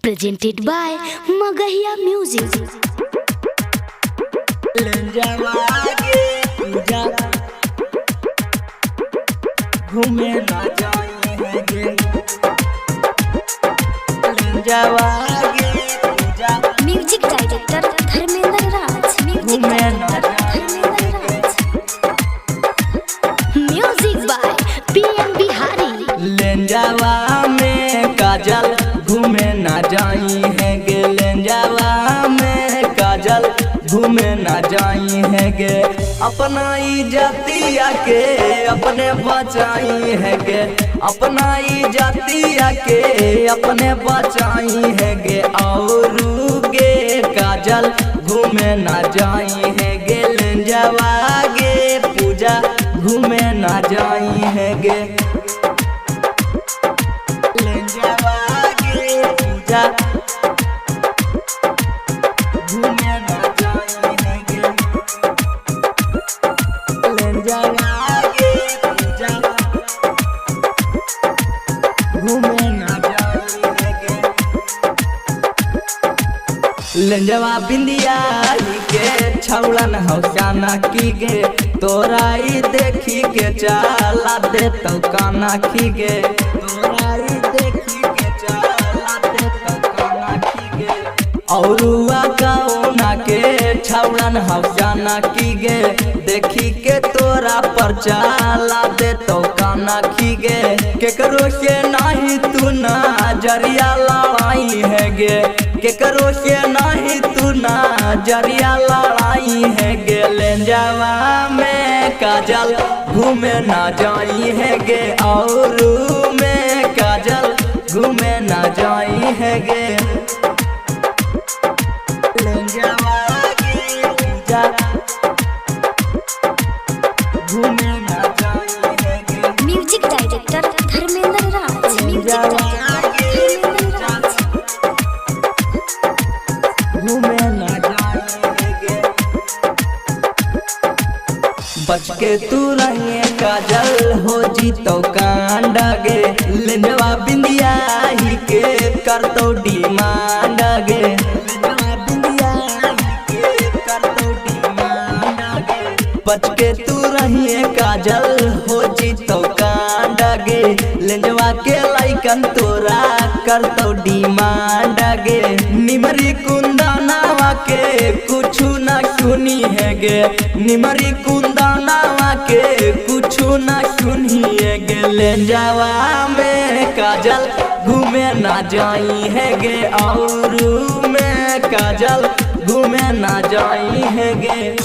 presented by Magahiya Music. घूमे ना जाएंगे म्यूजिक डायरेक्टर धर्मेंद्र राज। घूमे ना म्यूजिक बाय पीएम बिहारी। लेंजावा में काजल घूमे ना जाई है गे। लेंजावा में काजल घूमे ना जाई है गे। अपना जातिया के अपने बचाई है गे। अपना जातिया के अपने बचाई है गे। और गे काजल घूमे ना जाई है गे। लेंजावा गे पूजा घूमे ना जाई है गे। लेंजावा गे पूजा घूमे ना जाई है गे। लेंजावा गे पूजा घूमे ना जाई है गे। लेंजवा बिंदिया के छौड़न हौसाना की गे। तोराई देखी के चाला दे तो काना की गे। तोराई देखी के चाला दे तो काना की गे। औरुआ कौना के छौड़न हौसाना की गे। देखी के तोरा पर चाला दे तो काना की गे। केकरो से नहीं तू ना जरिया लड़ाई है गे। केकरो से नहीं तू ना जरिया लड़ाई है गे। लेंजावा में काजल घूमे ना जाई है गे। और में काजल घूमे ना जाई है गे। लेंजावा गे पूजा घूमे ना जाई है गे। म्यूजिक डायरेक्टर धर्मेंद्र राज। म्यूजिक डायरेक्टर धर्मेंद्र राज। घूमे ना जाई है गे। बच के तू रहिए काजल हो जी तो कांडा गे। लेंजवा बिंदिया ही के कर तो डिमांड गे। लेंजवा बिंदिया ही के कर तो डिमांड गे। बच के तू रहिए काजल हो जी तो कांडा गे। लेंजवा के लाइकन तोरा कर तो डिमांड गे। निमरी कुंदनावा के कुछु ना सुनी है गे। निमरी कुंदनावा के कुछु ना सुनी है गे। लेंजावा में काजल घूमे ना जाई है गे। और में काजल घूमे ना जाई है गे।